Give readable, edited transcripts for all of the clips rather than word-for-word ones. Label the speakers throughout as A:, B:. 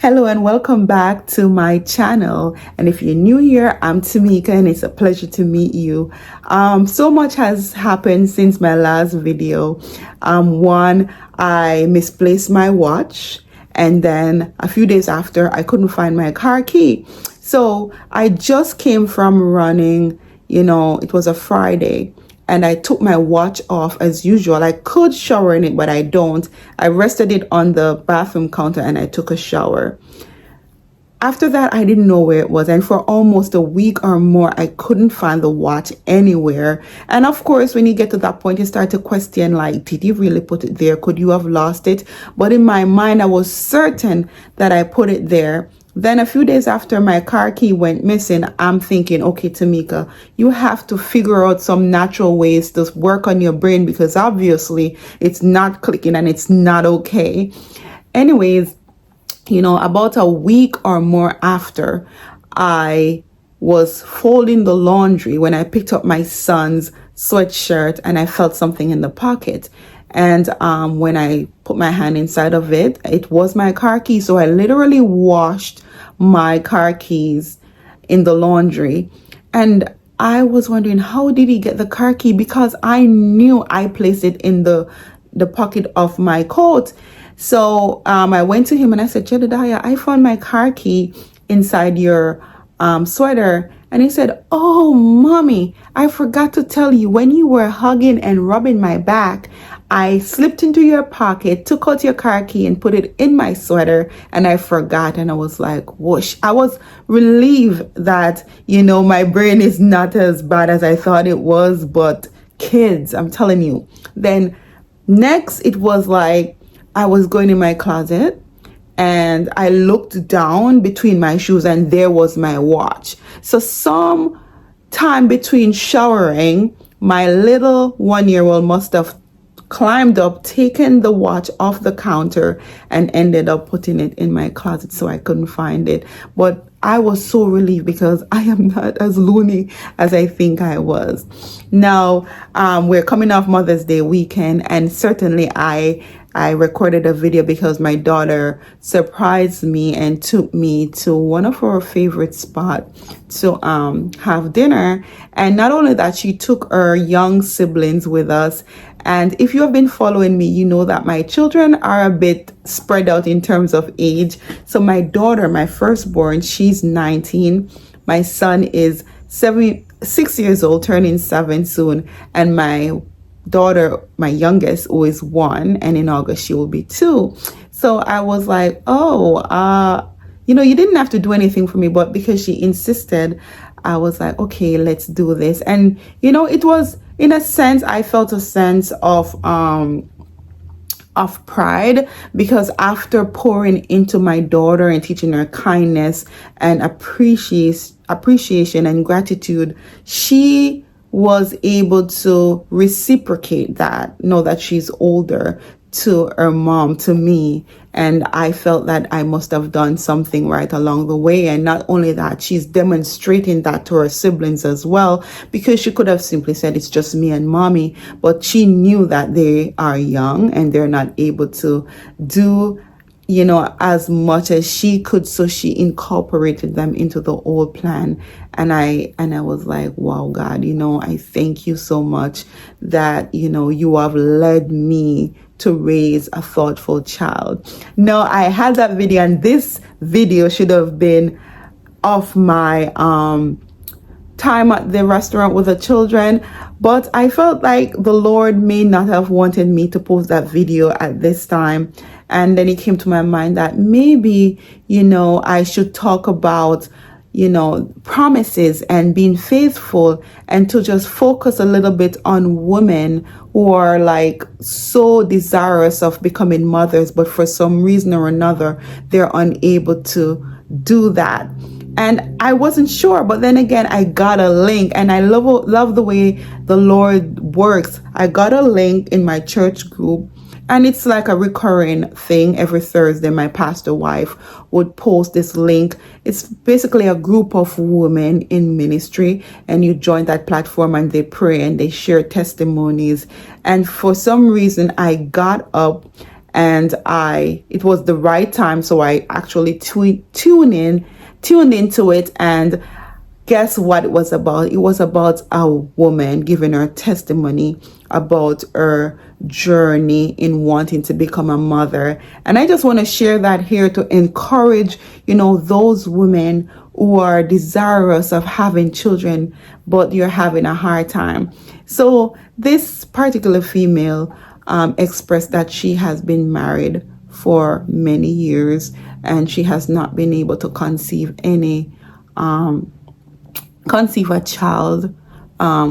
A: Hello and welcome back to my channel. And if you're new here, I'm Tamika and it's a pleasure to meet you. So much has happened since my last video. One, I misplaced my watch, and then a few days after, I couldn't find my car key. So I just came from running, it was a Friday. And I took my watch off as usual. I could shower in it, but I don't. I rested it on the bathroom counter and I took a shower. After that, I didn't know where it was. And for almost a week or more, I couldn't find the watch anywhere. And of course, when you get to that point, you start to question, like, did you really put it there? Could you have lost it? But in my mind, I was certain that I put it there. Then a few days after my car key went missing, I'm thinking, okay, Tamika, you have to figure out some natural ways to work on your brain because obviously it's not clicking and it's not okay. Anyways, about a week or more after, I was folding the laundry when I picked up my son's sweatshirt and I felt something in the pocket. And when I put my hand inside of it, it was my car key. So I literally washed my car keys in the laundry. And I was wondering, how did he get the car key? Because I knew I placed it in the pocket of my coat. So I went to him and I said, Jedediah, I found my car key inside your sweater. And he said, oh, mommy, I forgot to tell you, when you were hugging and rubbing my back, I slipped into your pocket, took out your car key and put it in my sweater, and I forgot. And I was like, whoosh. I was relieved that, my brain is not as bad as I thought it was. But kids, I'm telling you. Then next, it was like I was going in my closet and I looked down between my shoes and there was my watch. So some time between showering, my little 1-year-old must have climbed up, taken the watch off the counter and ended up putting it in my closet so I couldn't find it. But I was so relieved because I am not as loony as I think I was. Now, we're coming off Mother's Day weekend, and certainly I recorded a video because my daughter surprised me and took me to one of her favorite spots to have dinner. And not only that, she took her young siblings with us. And if you have been following me, you know that my children are a bit spread out in terms of age. So my daughter, my firstborn, she's 19. My son is 6 years old, turning 7 soon. And my daughter, my youngest, who is 1, and in August she will be 2. So I was like, you didn't have to do anything for me, but because she insisted, I was like, okay, let's do this. And it was, in a sense, I felt a sense of pride, because after pouring into my daughter and teaching her kindness and appreciation and gratitude, she was able to reciprocate that, know that she's older, to her mom, to me. And I felt that I must have done something right along the way. And not only that, she's demonstrating that to her siblings as well, because she could have simply said, it's just me and mommy. But she knew that they are young and they're not able to do as much as she could. So she incorporated them into the whole plan. And I was like, wow, God, I thank you so much that, you have led me to raise a thoughtful child. Now, I had that video, and this video should have been of my time at the restaurant with the children, but I felt like the Lord may not have wanted me to post that video at this time. And then it came to my mind that maybe, I should talk about, promises and being faithful, and to just focus a little bit on women who are like so desirous of becoming mothers, but for some reason or another, they're unable to do that. And I wasn't sure, but then again, I got a link, and I love the way the Lord works. I got a link in my church group, and it's like a recurring thing. Every Thursday, my pastor wife would post this link. It's basically a group of women in ministry, and you join that platform and they pray and they share testimonies. And for some reason, I got up and it was the right time, so I actually tuned into it. And guess what it was about? It was about a woman giving her testimony about her journey in wanting to become a mother. And I just want to share that here to encourage, those women who are desirous of having children, but you're having a hard time. So this particular female expressed that she has been married for many years and she has not been able to conceive a child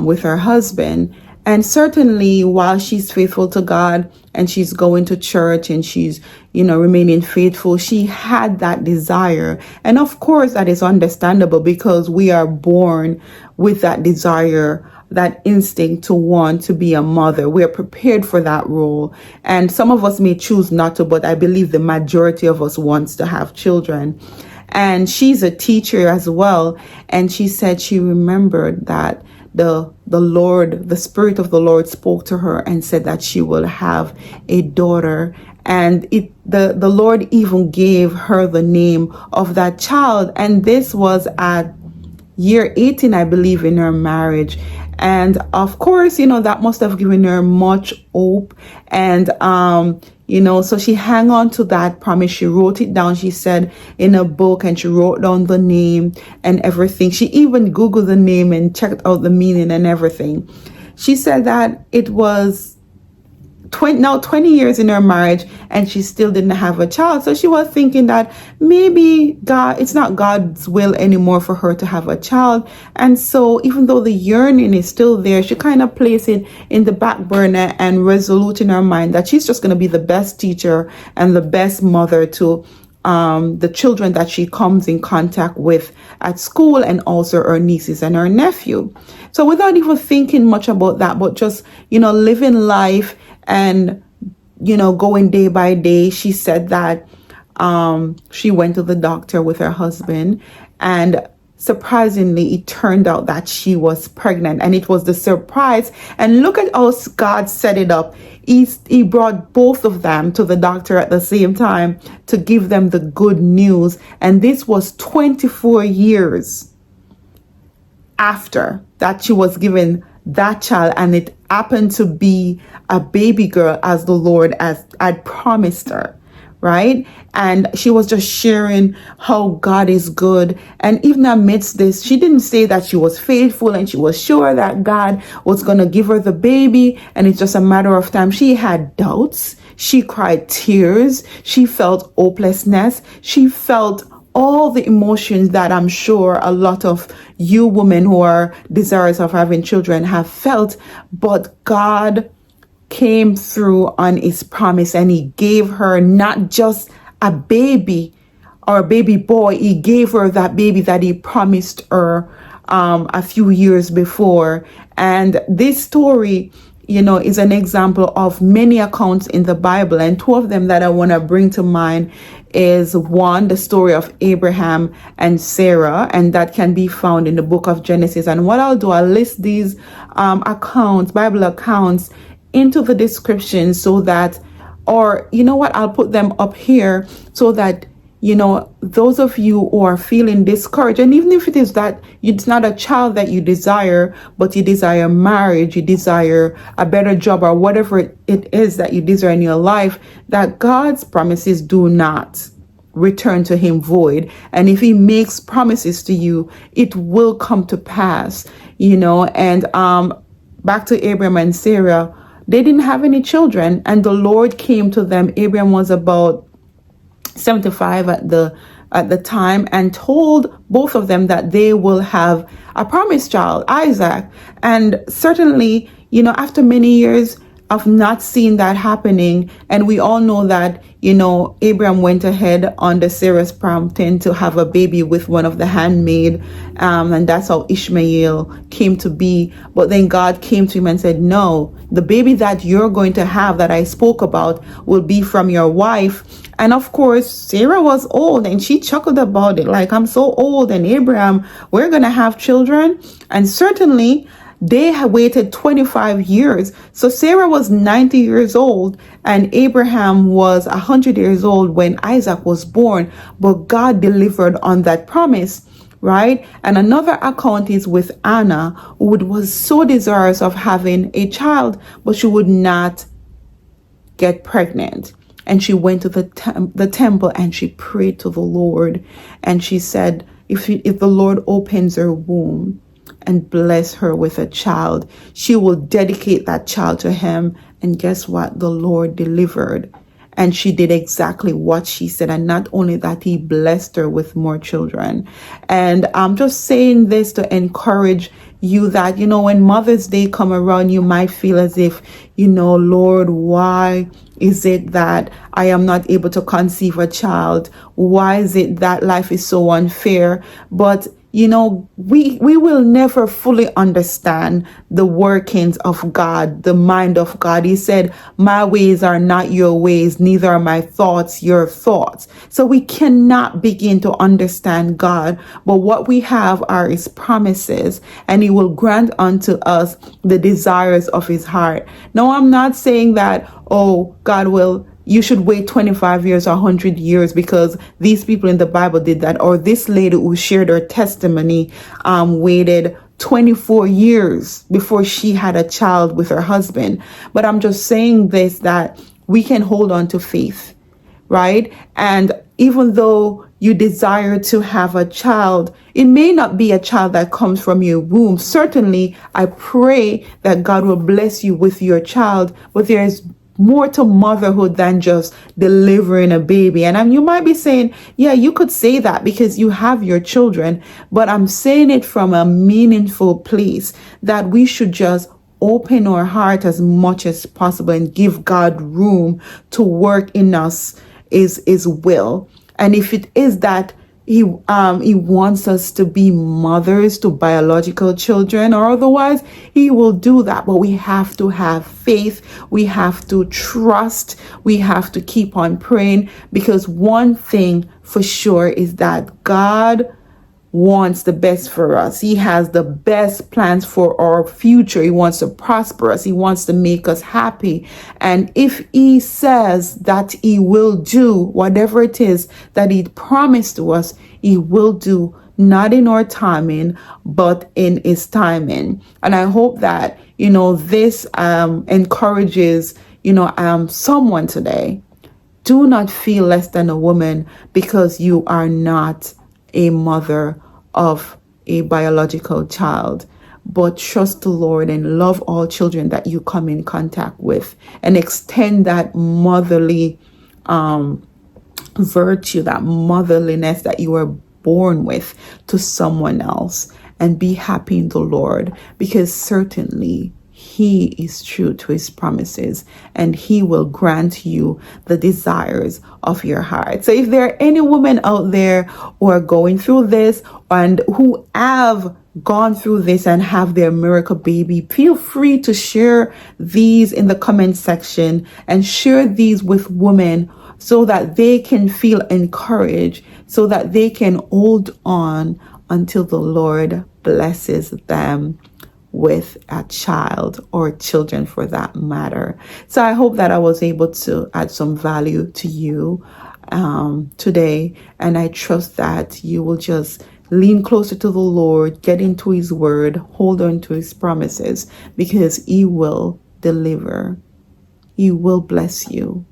A: with her husband. And certainly while she's faithful to God and she's going to church and she's, remaining faithful, she had that desire. And of course, that is understandable because we are born with that desire, that instinct to want to be a mother. We are prepared for that role. And some of us may choose not to, but I believe the majority of us wants to have children. And she's a teacher as well. And she said she remembered that the Lord, the Spirit of the Lord spoke to her and said that she will have a daughter. And the Lord even gave her the name of that child. And this was at year 18, I believe, in her marriage. And of course, that must have given her much hope. And, so she hung on to that promise. She wrote it down, she said, in a book, and she wrote down the name and everything. She even Googled the name and checked out the meaning and everything. She said that it was 20 years in her marriage and she still didn't have a child. So she was thinking that maybe it's not God's will anymore for her to have a child. And so even though the yearning is still there, she kind of placed it in the back burner and resolute in her mind that she's just going to be the best teacher and the best mother to the children that she comes in contact with at school, and also her nieces and her nephew. So without even thinking much about that, but just, living life and, going day by day, she said that she went to the doctor with her husband, and surprisingly, it turned out that she was pregnant, and it was the surprise. And look at how God set it up. He brought both of them to the doctor at the same time to give them the good news. And this was 24 years after that she was given that child, and it happened to be a baby girl as the Lord had promised her. Right? And she was just sharing how God is good. And even amidst this, she didn't say that she was faithful and she was sure that God was going to give her the baby. And it's just a matter of time. She had doubts. She cried tears. She felt hopelessness. She felt all the emotions that I'm sure a lot of you women who are desirous of having children have felt. But God came through on his promise, and he gave her not just a baby or a baby boy. He gave her that baby that he promised her a few years before. And this story, is an example of many accounts in the Bible. And two of them that I want to bring to mind is one, the story of Abraham and Sarah, and that can be found in the book of Genesis. And what I'll do, I'll list these Bible accounts into the description so that, or I'll put them up here so that, those of you who are feeling discouraged, and even if it is that it's not a child that you desire, but you desire marriage, you desire a better job, or whatever it is that you desire in your life, that God's promises do not return to him void. And if he makes promises to you, it will come to pass, and back to Abraham and Sarah. They didn't have any children, and the Lord came to them. Abraham was about 75 at the time, and told both of them that they will have a promised child, Isaac. And certainly, after many years of not seeing that happening, and we all know that, Abraham went ahead under Sarah's prompting to have a baby with one of the handmaid, and that's how Ishmael came to be. But then God came to him and said, no, the baby that you're going to have that I spoke about will be from your wife. And of course, Sarah was old, and she chuckled about it, like, I'm so old, and Abraham, we're going to have children. And certainly, they had waited 25 years. So Sarah was 90 years old and Abraham was 100 years old when Isaac was born. But God delivered on that promise, right? And another account is with Anna, who was so desirous of having a child, but she would not get pregnant. And she went to the temple and she prayed to the Lord. And she said, if the Lord opens her womb and bless her with a child, she will dedicate that child to him. And guess what? The Lord delivered. And she did exactly what she said. And not only that, he blessed her with more children. And I'm just saying this to encourage you that, when Mother's Day come around, you might feel as if, Lord, why is it that I am not able to conceive a child? Why is it that life is so unfair? But we will never fully understand the workings of God, the mind of God. He said, my ways are not your ways, neither are my thoughts your thoughts. So we cannot begin to understand God, but what we have are his promises, and he will grant unto us the desires of his heart. Now, I'm not saying that, you should wait 25 years or 100 years because these people in the Bible did that, or this lady who shared her testimony waited 24 years before she had a child with her husband. But I'm just saying this, that we can hold on to faith, right? And even though you desire to have a child, it may not be a child that comes from your womb. Certainly, I pray that God will bless you with your child, but there is more to motherhood than just delivering a baby. And you might be saying, yeah, you could say that because you have your children, but I'm saying it from a meaningful place, that we should just open our heart as much as possible and give God room to work in us his will. And if it is that he wants us to be mothers to biological children or otherwise, he will do that. But we have to have faith. We have to trust. We have to keep on praying, because one thing for sure is that God wants the best for us. He has the best plans for our future. He wants to prosper us. He wants to make us happy. And if he says that he will do whatever it is that he promised to us, he will do, not in our timing, but in his timing. And I hope that, this encourages, someone today. Do not feel less than a woman because you are not a mother of a biological child, but trust the Lord and love all children that you come in contact with, and extend that motherly virtue, that motherliness that you were born with, to someone else, and be happy in the Lord, because certainly he is true to his promises, and he will grant you the desires of your heart. So if there are any women out there who are going through this and who have gone through this and have their miracle baby, feel free to share these in the comment section and share these with women so that they can feel encouraged, so that they can hold on until the Lord blesses them with a child, or children for that matter. So I hope that I was able to add some value to you today, and I trust that you will just lean closer to the Lord, get into his word, hold on to his promises, because he will deliver. He will bless you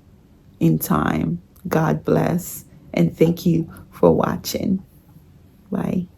A: in time. God bless, and thank you for watching. Bye.